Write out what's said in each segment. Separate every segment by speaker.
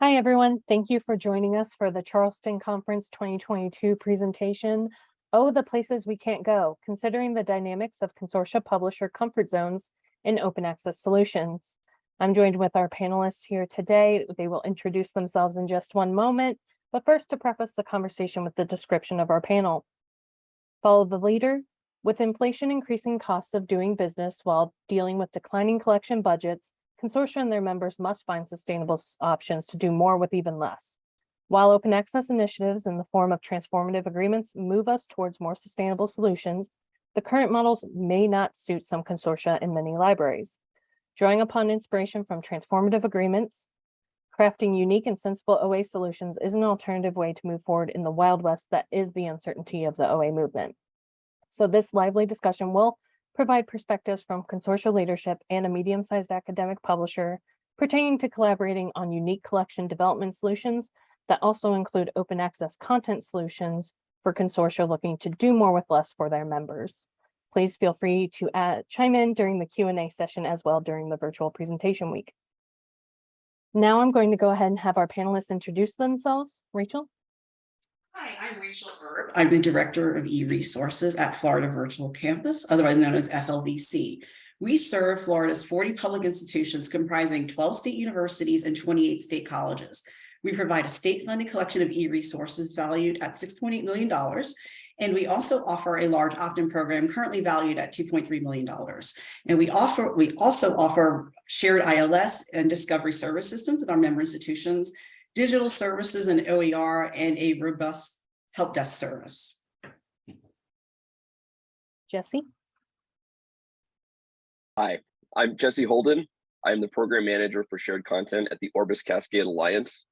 Speaker 1: Hi, everyone. Thank you for joining us for the Charleston Conference 2022 presentation, Oh, the Places We Can't Go, Considering the Dynamics of Consortia-Publisher Comfort Zones in Open Access Solutions. I'm joined with our panelists here today. They will introduce themselves in just one moment, but first to preface the conversation with the description of our panel. Follow the leader. With inflation increasing costs of doing business while dealing with declining collection budgets, consortia and their members must find sustainable options to do more with even less. While open access initiatives in the form of transformative agreements move us towards more sustainable solutions, the current models may not suit some consortia in many libraries. Drawing upon inspiration from transformative agreements, crafting unique and sensible OA solutions is an alternative way to move forward in the Wild West that is the uncertainty of the OA movement. So this lively discussion will provide perspectives from consortia leadership and a medium-sized academic publisher pertaining to collaborating on unique collection development solutions that also include open access content solutions for consortia looking to do more with less for their members. Please feel free to chime in during the Q&A session as well during the virtual presentation week. Now I'm going to go ahead and have our panelists introduce themselves. Rachel?
Speaker 2: Hi, I'm Rachel Erb. I'm the Director of E-Resources at Florida Virtual Campus, otherwise known as FLVC. We serve Florida's 40 public institutions comprising 12 state universities and 28 state colleges. We provide a state-funded collection of e-resources valued at $6.8 million, and we also offer a large opt-in program currently valued at $2.3 million. And we also offer shared ILS and discovery service systems with our member institutions, digital services and OER, and a robust help desk service.
Speaker 1: Jesse?
Speaker 3: Hi, I'm Jesse Holden. I'm the program manager for shared content at the Orbis Cascade Alliance.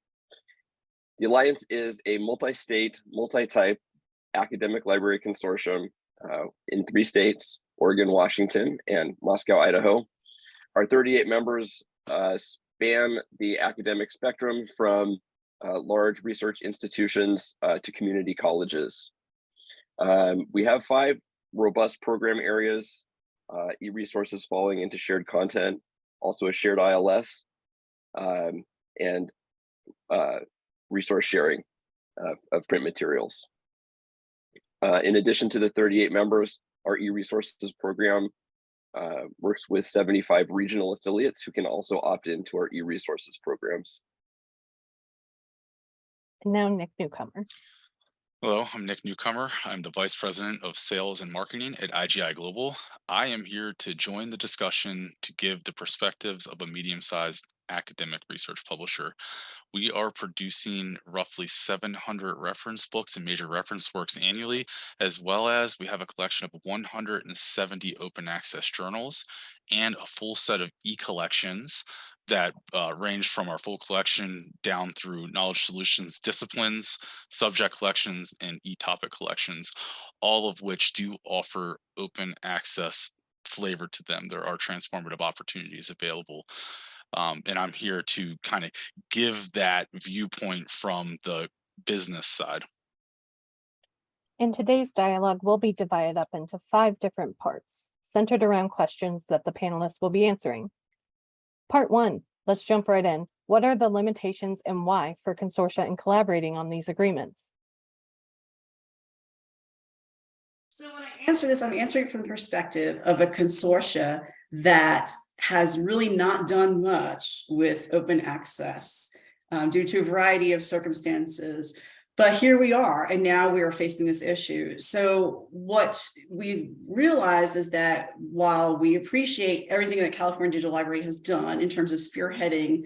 Speaker 3: The Alliance is a multi-state, multi-type academic library consortium in 3 states, Oregon, Washington, and Moscow, Idaho. Our 38 members span the academic spectrum from large research institutions to community colleges. We have 5 robust program areas, e-resources falling into shared content, also a shared ILS, and resource sharing of print materials. In addition to the 38 members, our e-resources program works with 75 regional affiliates who can also opt into our e-resources programs.
Speaker 1: And now Nick Newcomer.
Speaker 4: Hello, I'm Nick Newcomer. I'm the Vice President of Sales and Marketing at IGI Global. I am here to join the discussion to give the perspectives of a medium-sized academic research publisher. We are producing roughly 700 reference books and major reference works annually, as well as we have a collection of 170 open access journals and a full set of e-collections that range from our full collection down through knowledge solutions disciplines, subject collections, and e-topic collections, all of which do offer open access flavor to them. There are transformative opportunities available. And I'm here to kind of give that viewpoint from the business side.
Speaker 1: In today's dialogue, we'll be divided up into 5 different parts, centered around questions that the panelists will be answering. Part 1, let's jump right in. What are the limitations and why for consortia in collaborating on these agreements?
Speaker 2: So when I answer this, I'm answering from the perspective of a consortia that has really not done much with open access due to a variety of circumstances. But here we are, and now we are facing this issue. So what we realize is that while we appreciate everything that California Digital Library has done in terms of spearheading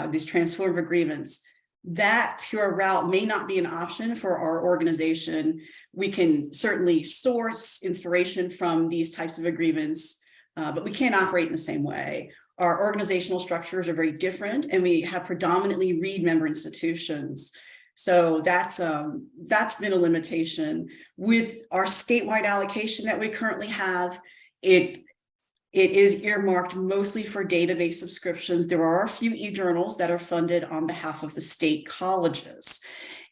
Speaker 2: these transformative agreements, that pure route may not be an option for our organization. We can certainly source inspiration from these types of agreements, but we can't operate in the same way. Our organizational structures are very different, and we have predominantly read member institutions. So that's been a limitation. With our statewide allocation that we currently have, it is earmarked mostly for database subscriptions. There are a few e-journals that are funded on behalf of the state colleges.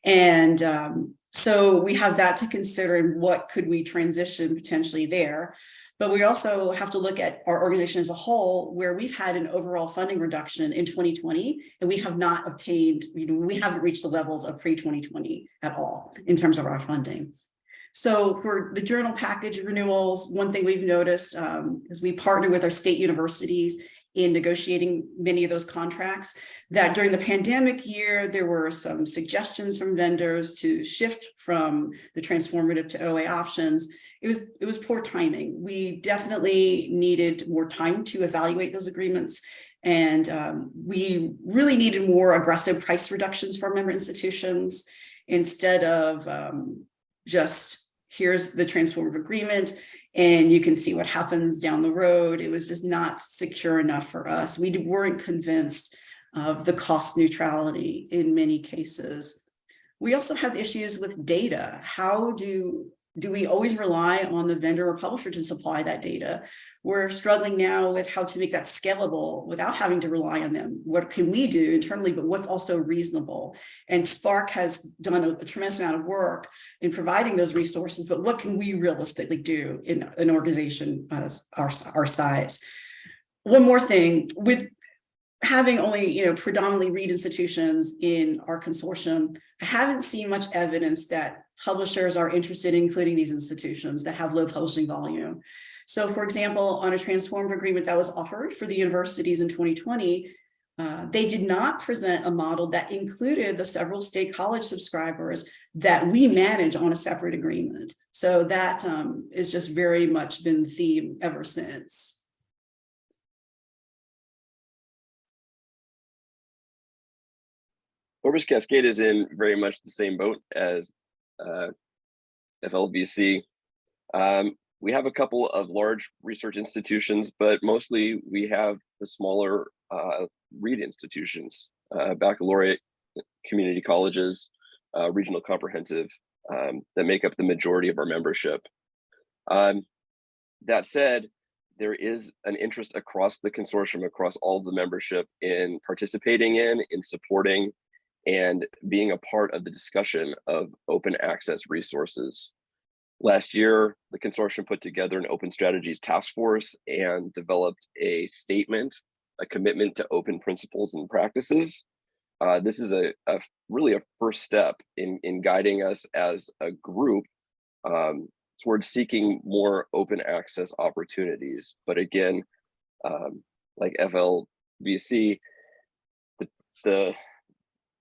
Speaker 2: And so we have that to consider, and what could we transition potentially there. But we also have to look at our organization as a whole, where we've had an overall funding reduction in 2020, and we have not obtained, we haven't reached the levels of pre-2020 at all in terms of our funding. So for the journal package renewals, one thing we've noticed is we partner with our state universities in negotiating many of those contracts, that during the pandemic year, there were some suggestions from vendors to shift from the transformative to OA options. It was poor timing. We definitely needed more time to evaluate those agreements. And we really needed more aggressive price reductions for member institutions instead of just here's the transformative agreement and you can see what happens down the road. It was just not secure enough for us. We weren't convinced of the cost neutrality in many cases. We also have issues with data. How do we always rely on the vendor or publisher to supply that data? We're struggling now with how to make that scalable without having to rely on them. What can we do internally, but what's also reasonable? And Spark has done a tremendous amount of work in providing those resources, but what can we realistically do in an organization our size? One more thing, with having only predominantly read institutions in our consortium, I haven't seen much evidence that publishers are interested in including these institutions that have low publishing volume. So for example, on a transformative agreement that was offered for the universities in 2020, they did not present a model that included the several state college subscribers that we manage on a separate agreement. So that is just very much been the theme ever since.
Speaker 3: Orbis Cascade is in very much the same boat as FLVC. We have a couple of large research institutions, but mostly we have the smaller read institutions, baccalaureate community colleges, regional comprehensive, that make up the majority of our membership. That said, there is an interest across the consortium, across all of the membership in participating in supporting, and being a part of the discussion of open access resources. Last year, the consortium put together an open strategies task force and developed a statement, a commitment to open principles and practices. This is really a first step in guiding us as a group towards seeking more open access opportunities. But again, like FLVC,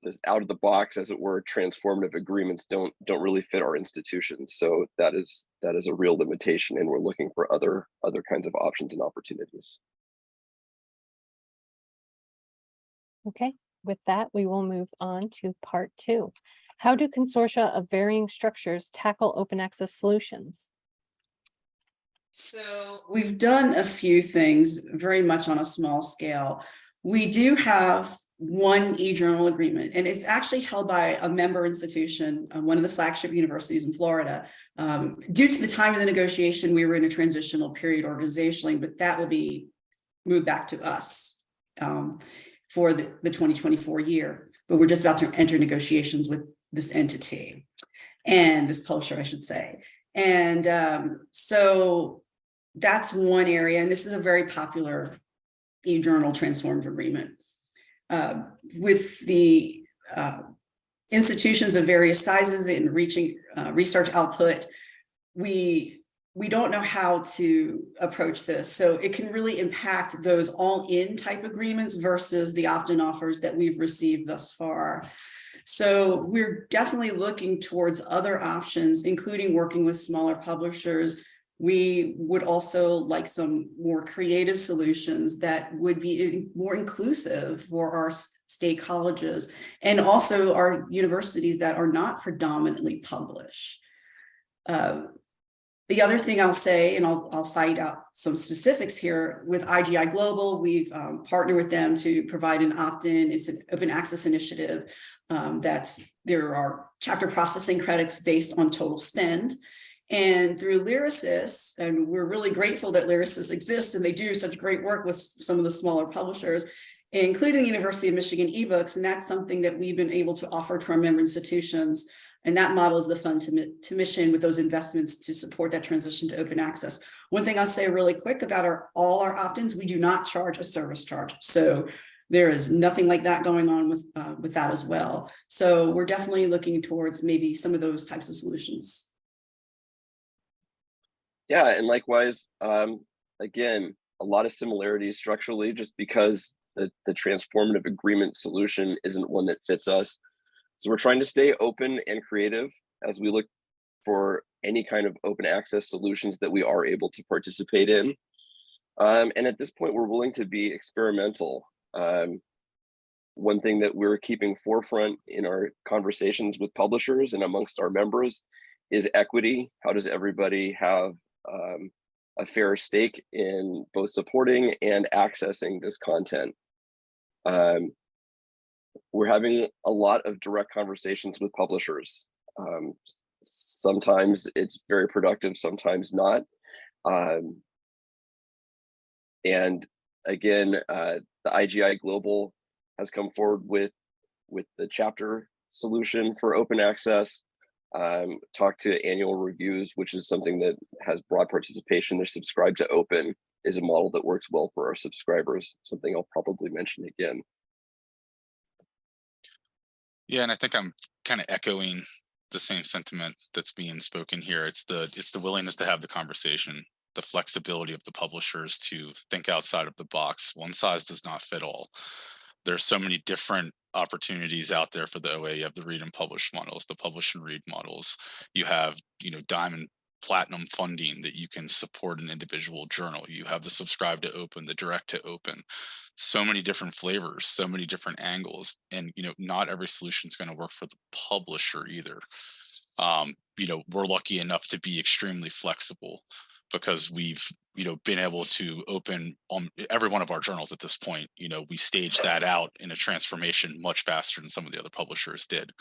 Speaker 3: this out of the box, as it were, transformative agreements don't really fit our institutions. So that is a real limitation, and we're looking for other kinds of options and opportunities.
Speaker 1: Okay, with that, we will move on to part 2. How do consortia of varying structures tackle open access solutions?
Speaker 2: So we've done a few things very much on a small scale. We do have one e-journal agreement, and it's actually held by a member institution, one of the flagship universities in Florida. Due to the time of the negotiation, we were in a transitional period organizationally, but that will be moved back to us for the 2024 year. But we're just about to enter negotiations with this entity and this publisher, I should say. And so that's one area, and this is a very popular e-journal transformative agreement. With the institutions of various sizes in reaching research output, we don't know how to approach this. So it can really impact those all-in type agreements versus the opt-in offers that we've received thus far. So we're definitely looking towards other options, including working with smaller publishers. We would also like some more creative solutions that would be more inclusive for our state colleges and also our universities that are not predominantly published. The other thing I'll say, and I'll cite out some specifics here, with IGI Global, we've partnered with them to provide an opt-in. It's an open access initiative there are chapter processing credits based on total spend. And through Lyrasis, and we're really grateful that Lyrasis exists and they do such great work with some of the smaller publishers, including the University of Michigan eBooks. And that's something that we've been able to offer to our member institutions. And that model is the fund to mission with those investments to support that transition to open access. One thing I'll say really quick about all our opt-ins, we do not charge a service charge. So there is nothing like that going on with that as well. So we're definitely looking towards maybe some of those types of solutions.
Speaker 3: Yeah, and likewise, again, a lot of similarities structurally, just because the transformative agreement solution isn't one that fits us. So we're trying to stay open and creative as we look for any kind of open access solutions that we are able to participate in. And at this point, we're willing to be experimental. One thing that we're keeping forefront in our conversations with publishers and amongst our members is equity. How does everybody have a fair stake in both supporting and accessing this content? We're having a lot of direct conversations with publishers. Sometimes it's very productive, sometimes not. And again, the IGI Global has come forward with the chapter solution for open access. Talk to annual reviews, which is something that has broad participation. They're subscribed to open is a model that works well for our subscribers, something I'll probably mention again.
Speaker 4: Yeah, and I think I'm kind of echoing the same sentiment that's being spoken here. It's the willingness to have the conversation, the flexibility of the publishers to think outside of the box. One size does not fit all. There's so many different opportunities out there for the OA. You have the read and publish models, the publish and read models. You have, diamond platinum funding that you can support an individual journal. You have the subscribe to open, the direct to open. So many different flavors, so many different angles, and not every solution is going to work for the publisher either. We're lucky enough to be extremely flexible because we've been able to open on every one of our journals at this point. We staged that out in a transformation much faster than some of the other publishers did.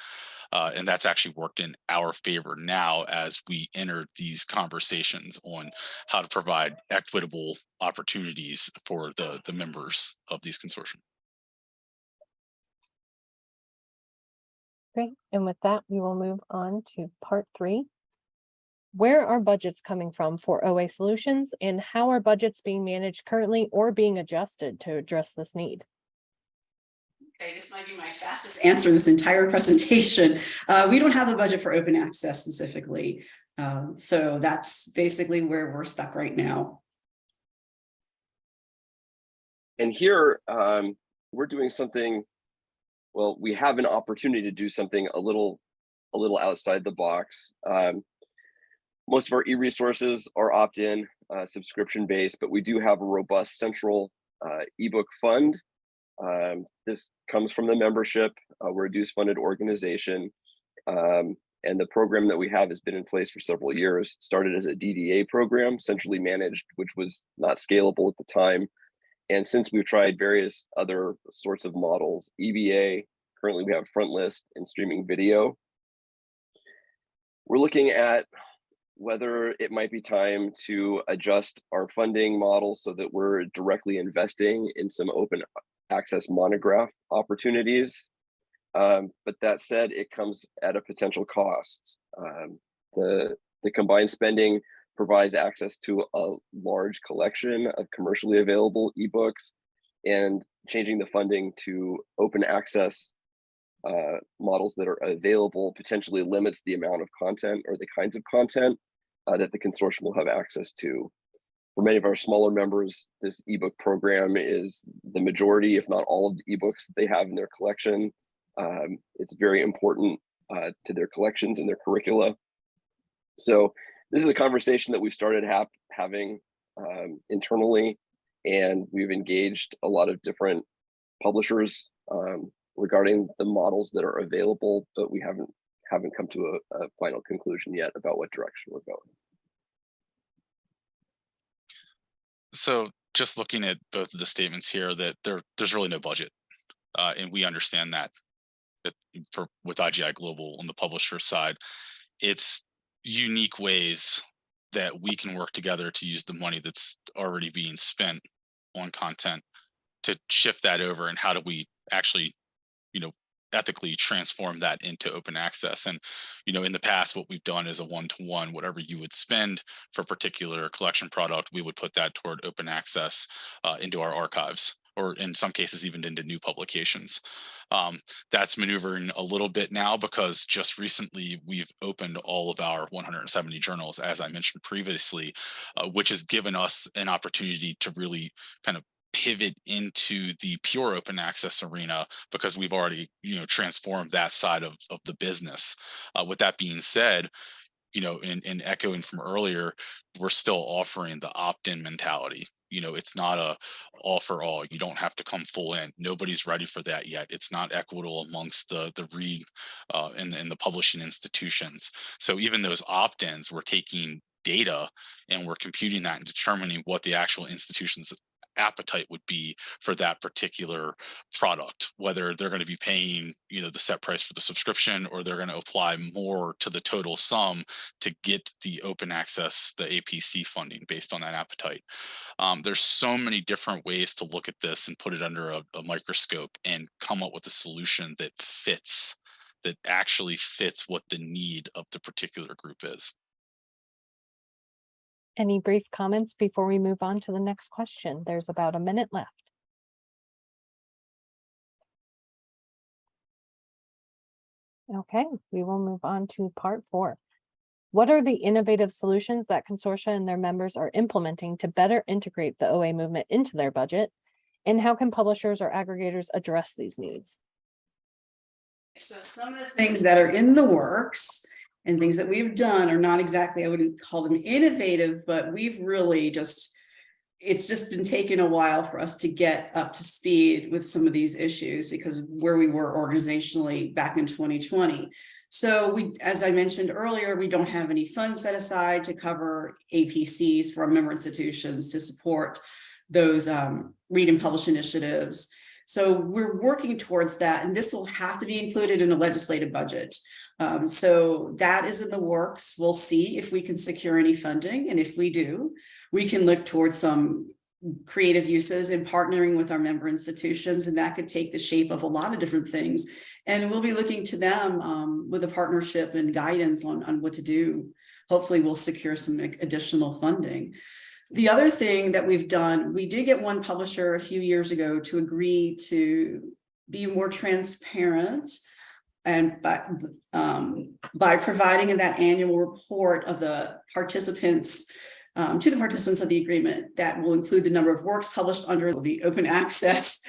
Speaker 4: And that's actually worked in our favor now as we enter these conversations on how to provide equitable opportunities for the members of these consortium.
Speaker 1: Great. And with that, we will move on to part 3. Where are budgets coming from for OA solutions, and how are budgets being managed currently or being adjusted to address this need?
Speaker 2: Okay, this might be my fastest answer in this entire presentation. We don't have a budget for open access specifically. So that's basically where we're stuck right now.
Speaker 3: And here, we're doing something, well, we have an opportunity to do something a little outside the box. Most of our e-resources are opt-in, subscription-based, but we do have a robust central ebook fund. This comes from the membership. We're a dues-funded organization, and the program that we have has been in place for several years. Started as a DDA program, centrally managed, which was not scalable at the time. And since we've tried various other sorts of models, EBA, currently we have front list and streaming video. We're looking at whether it might be time to adjust our funding model so that we're directly investing in some open access monograph opportunities. But that said, it comes at a potential cost. The combined spending provides access to a large collection of commercially available ebooks, and changing the funding to open access models that are available potentially limits the amount of content or the kinds of content that the consortium will have access to. For many of our smaller members, this ebook program is the majority, if not all, of the ebooks that they have in their collection. It's very important to their collections and their curricula. So this is a conversation that we started having internally, and we've engaged a lot of different publishers regarding the models that are available, but we haven't come to a final conclusion yet about what direction we're going.
Speaker 4: So just looking at both of the statements here, that there's really no budget, and we understand that. With IGI Global on the publisher side, it's unique ways that we can work together to use the money that's already being spent on content to shift that over, and how do we actually, ethically transform that into open access. And in the past, what we've done is a one-to-one. Whatever you would spend for a particular collection product, we would put that toward open access into our archives, or in some cases even into new publications. That's maneuvering a little bit now, because just recently we've opened all of our 170 journals, as I mentioned previously, which has given us an opportunity to really kind of pivot into the pure open access arena, because we've already transformed that side of the business. With that being said, in echoing from earlier, we're still offering the opt-in mentality. It's not a all for all. You don't have to come full in. Nobody's ready for that yet. It's not equitable amongst the read and the publishing institutions. So even those opt-ins, we're taking data and we're computing that and determining what the actual institution's appetite would be for that particular product, whether they're going to be paying the set price for the subscription, or they're going to apply more to the total sum to get the open access, the APC funding based on that appetite. There's so many different ways to look at this and put it under a microscope and come up with a solution that actually fits what the need of the particular group is.
Speaker 1: Any brief comments before we move on to the next question? There's about a minute left. Okay, we will move on to part 4. What are the innovative solutions that consortia and their members are implementing to better integrate the OA movement into their budget? And how can publishers or aggregators address these needs?
Speaker 2: So some of the things that are in the works and things that we've done are not exactly, I wouldn't call them innovative, but we've really it's just been taking a while for us to get up to speed with some of these issues, because of where we were organizationally back in 2020. So as I mentioned earlier, we don't have any funds set aside to cover APCs for our member institutions to support those read and publish initiatives. So we're working towards that, and this will have to be included in a legislative budget. So that is in the works. We'll see if we can secure any funding, and if we do, we can look towards some creative uses in partnering with our member institutions, and that could take the shape of a lot of different things. And we'll be looking to them with a partnership and guidance on what to do. Hopefully we'll secure some additional funding. The other thing that we've done, we did get one publisher a few years ago to agree to be more transparent, and by providing in that annual report of the participants, to the participants of the agreement, that will include the number of works published under the open access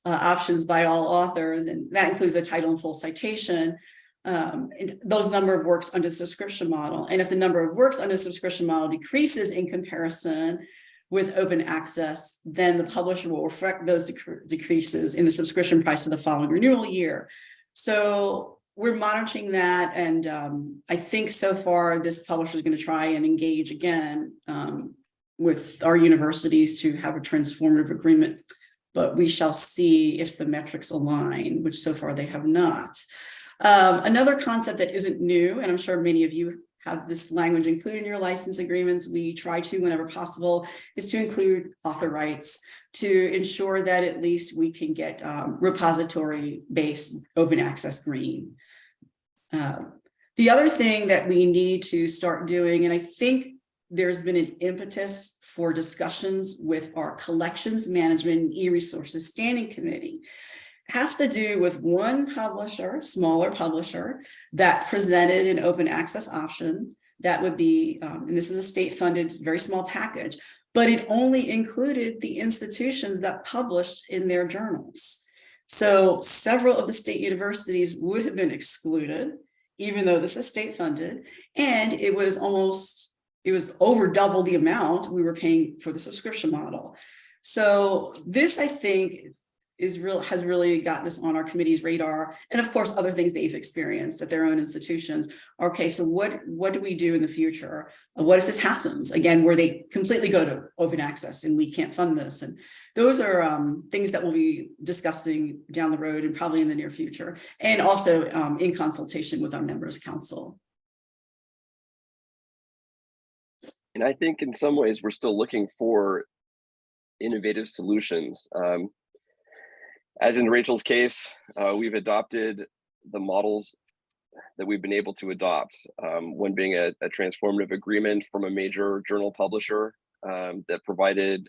Speaker 2: options by all authors, and that includes the title and full citation, and those number of works under the subscription model. And if the number of works under the subscription model decreases in comparison with open access, then the publisher will reflect those decreases in the subscription price of the following renewal year. So we're monitoring that, and I think so far this publisher is going to try and engage again with our universities to have a transformative agreement, but we shall see if the metrics align, which so far they have not. Another concept that isn't new, and I'm sure many of you have this language included in your license agreements, we try to whenever possible, is to include author rights to ensure that at least we can get repository-based open access green. The other thing that we need to start doing, and I think there's been an impetus for discussions with our collections management and e-resources standing committee, has to do with one publisher, smaller publisher, that presented an open access option that would be, and this is a state-funded, very small package, but it only included the institutions that published in their journals. So several of the state universities would have been excluded, even though this is state-funded, and it was over double the amount we were paying for the subscription model. So this, I think, has really got this on our committee's radar, and of course other things they've experienced at their own institutions. Okay, so what do we do in the future? What if this happens again, where they completely go to open access and we can't fund this? And those are things that we'll be discussing down the road and probably in the near future, and also in consultation with our members' council.
Speaker 3: And I think in some ways we're still looking for innovative solutions. As in Rachel's case, we've adopted the models that we've been able to adopt, one being a transformative agreement from a major journal publisher that provided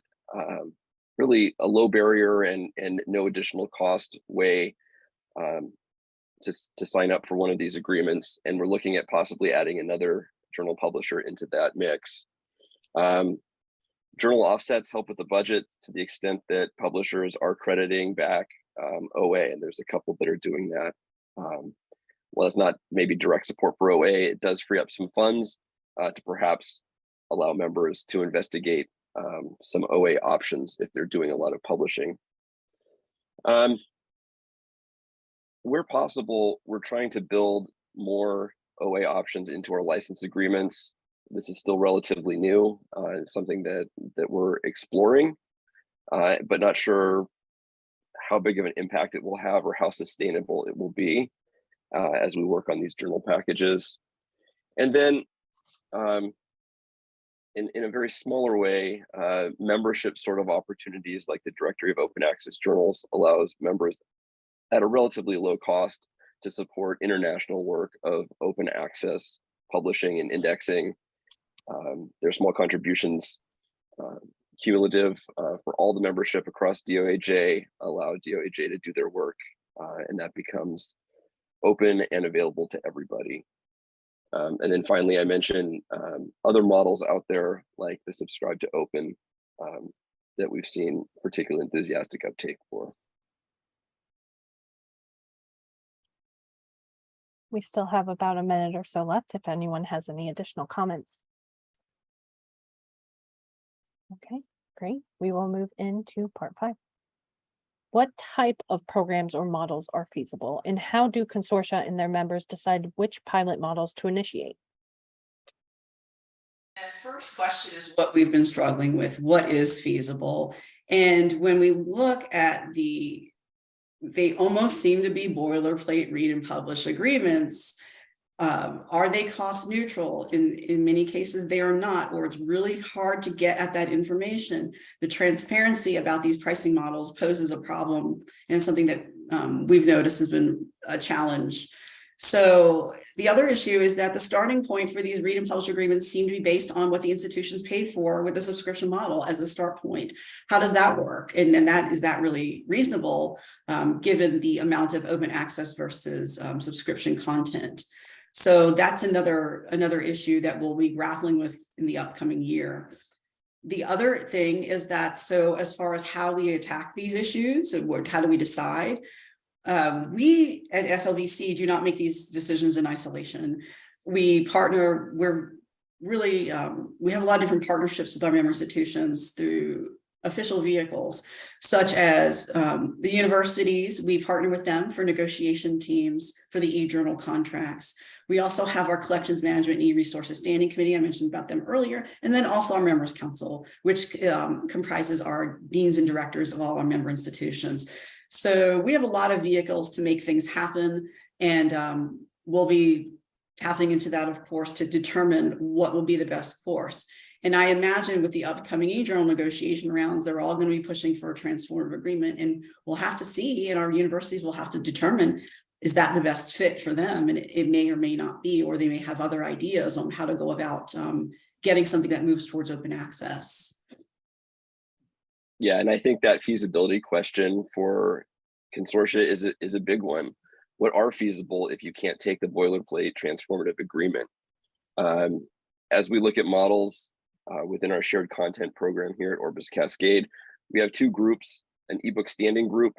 Speaker 3: really a low barrier and no additional cost way to sign up for one of these agreements. And we're looking at possibly adding another journal publisher into that mix. Journal offsets help with the budget to the extent that publishers are crediting back OA, and there's a couple that are doing that. Well, it's not maybe direct support for OA, it does free up some funds to perhaps allow members to investigate some OA options if they're doing a lot of publishing. Where possible, we're trying to build more OA options into our license agreements. This is still relatively new. It's something that we're exploring, but not sure how big of an impact it will have or how sustainable it will be as we work on these journal packages. And then in a very smaller way, membership sort of opportunities like the Directory of Open Access Journals allows members at a relatively low cost to support international work of open access publishing and indexing. Their small contributions, cumulative for all the membership across DOAJ, allow DOAJ to do their work, and that becomes open and available to everybody. And then finally, I mentioned other models out there like the Subscribe to Open that we've seen particularly enthusiastic uptake for.
Speaker 1: We still have about a minute or so left if anyone has any additional comments. Okay, great. We will move into part 5. What type of programs or models are feasible, and how do consortia and their members decide which pilot models to initiate?
Speaker 2: The first question is what we've been struggling with. What is feasible? And when we look at they almost seem to be boilerplate read and publish agreements. Are they cost neutral? In many cases, they are not, or it's really hard to get at that information. The transparency about these pricing models poses a problem and something that we've noticed has been a challenge. So the other issue is that the starting point for these read and publish agreements seem to be based on what the institutions paid for with the subscription model as the start point. How does that work? And is that really reasonable given the amount of open access versus subscription content? So that's another issue that we'll be grappling with in the upcoming year. The other thing is that, so as far as how we attack these issues and how do we decide? We at FLBC do not make these decisions in isolation. We partner, we have a lot of different partnerships with our member institutions through official vehicles, such as the universities. We partner with them for negotiation teams for the e-journal contracts. We also have our Collections Management and E-Resources Standing Committee. I mentioned about them earlier. And then also our Members Council, which comprises our deans and directors of all our member institutions. So we have a lot of vehicles to make things happen. And we'll be tapping into that, of course, to determine what will be the best course. And I imagine with the upcoming e-journal negotiation rounds, they're all going to be pushing for a transformative agreement. And we'll have to see, and our universities will have to determine, is that the best fit for them? And it may or may not be, or they may have other ideas on how to go about getting something that moves towards open access.
Speaker 3: Yeah, and I think that feasibility question for consortia is a big one. What are feasible if you can't take the boilerplate transformative agreement? As we look at models within our shared content program here at Orbis Cascade, we have two groups, an ebook standing group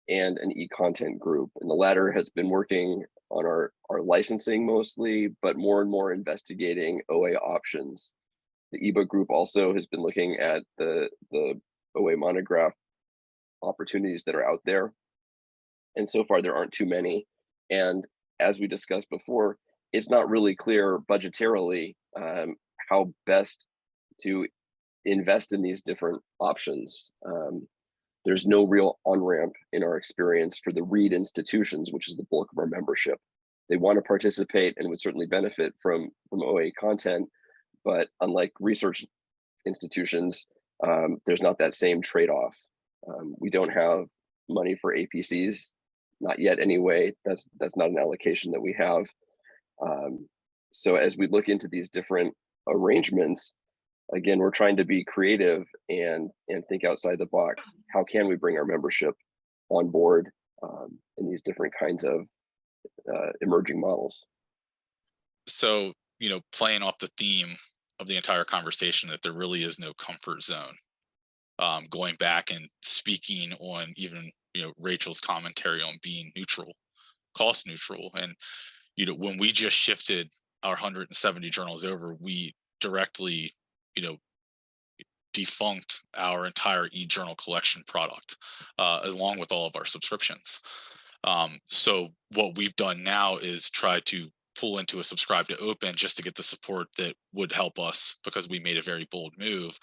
Speaker 3: and an e-content group. And the latter has been working on our licensing mostly, but more and more investigating OA options. The ebook group also has been looking at the OA monograph opportunities that are out there. And so far there aren't too many. And as we discussed before, it's not really clear budgetarily how best to invest in these different options. There's no real on-ramp in our experience for the read institutions, which is the bulk of our membership. They want to participate and would certainly benefit from OA content, but unlike research institutions, there's not that same trade-off. We don't have money for APCs, not yet anyway. That's not an allocation that we have. So as we look into these different arrangements, again, we're trying to be creative and think outside the box. How can we bring our membership on board in these different kinds of emerging models?
Speaker 4: So, playing off the theme of the entire conversation, that there really is no comfort zone. Going back and speaking on even, Rachel's commentary on being neutral, cost neutral. And, when we just shifted our 170 journals over, we directly, defunct our entire e-journal collection product, along with all of our subscriptions. So what we've done now is try to pull into a subscribe to open just to get the support that would help us, because we made a very bold move.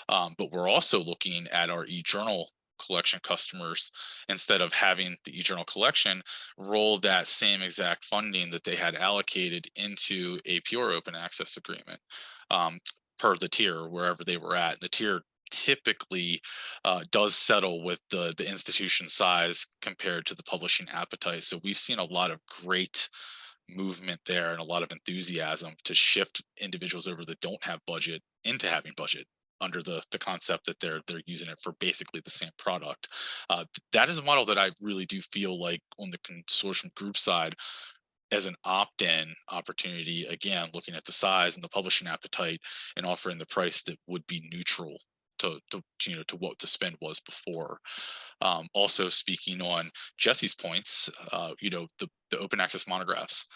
Speaker 4: But we're also looking at our e-journal collection customers, instead of having the e-journal collection, roll that same exact funding that they had allocated into a pure open access agreement, per the tier wherever they were at. The tier typically does settle with the institution size compared to the publishing appetite. So we've seen a lot of great movement there and a lot of enthusiasm to shift individuals over that don't have budget into having budget, under the concept that they're using it for basically the same product. That is a model that I really do feel like, on the consortium group side, as an opt-in opportunity, again, looking at the size and the publishing appetite and offering the price that would be neutral to what the spend was before. Also, speaking on Jesse's points, the open access monographs.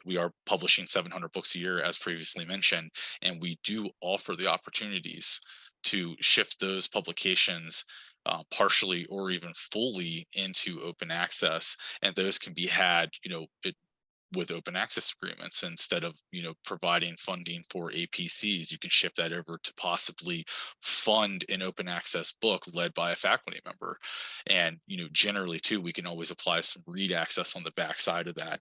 Speaker 4: We are publishing 700 books a year, as previously mentioned, and we do offer the opportunities to shift those publications partially or even fully into open access, and those can be had, with open access agreements. Instead of providing funding for APCs, you can shift that over to possibly fund an open access book led by a faculty member. And generally too, we can always apply some read access on the backside of that.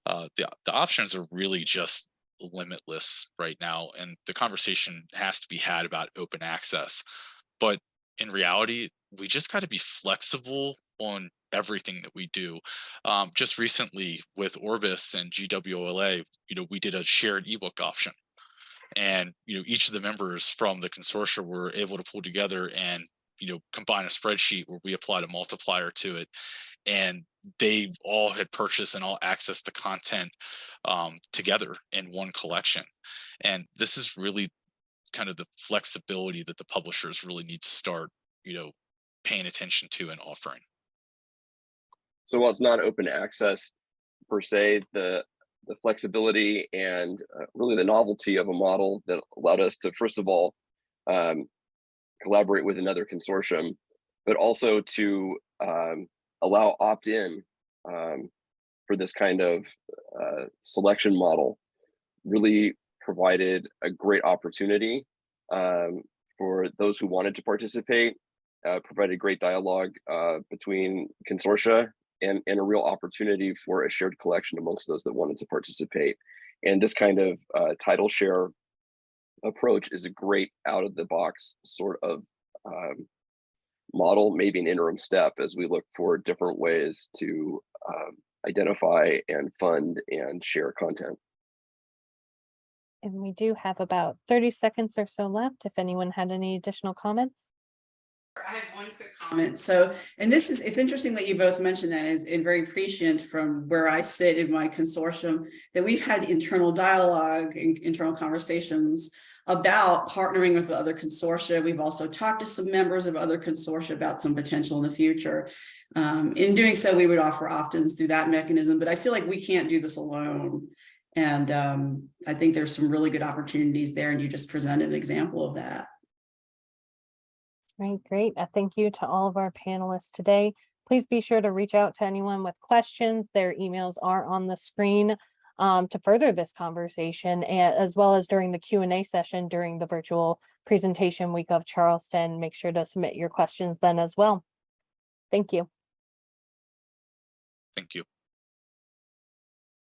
Speaker 4: The options are really just limitless right now, and the conversation has to be had about open access. But in reality, we just got to be flexible on everything that we do. Just recently with Orbis and GWOLA, we did a shared ebook option, and each of the members from the consortia were able to pull together and combine a spreadsheet where we applied a multiplier to it, and they all had purchased and all accessed the content together in one collection. And this is really kind of the flexibility that the publishers really need to start paying attention to and offering.
Speaker 3: So while it's not open access per se, the flexibility and really the novelty of a model that allowed us to, first of all, collaborate with another consortium, but also to allow opt-in for this kind of selection model, really provided a great opportunity for those who wanted to participate, provided great dialogue between consortia, and a real opportunity for a shared collection amongst those that wanted to participate. And this kind of title share approach is a great out of the box sort of model, maybe an interim step as we look for different ways to identify and fund and share content.
Speaker 1: And we do have about 30 seconds or so left if anyone had any additional comments.
Speaker 2: I have one quick comment. So, and it's interesting that you both mentioned that, and very prescient from where I sit in my consortium, that we've had internal dialogue and internal conversations about partnering with other consortia. We've also talked to some members of other consortia about some potential in the future. In doing so, we would offer opt-ins through that mechanism, but I feel like we can't do this alone. And I think there's some really good opportunities there, and you just presented an example of that.
Speaker 1: Right, great. Thank you to all of our panelists today. Please be sure to reach out to anyone with questions. Their emails are on the screen to further this conversation, as well as during the Q&A session during the virtual presentation week of Charleston. Make sure to submit your questions then as well. Thank you.
Speaker 4: Thank you.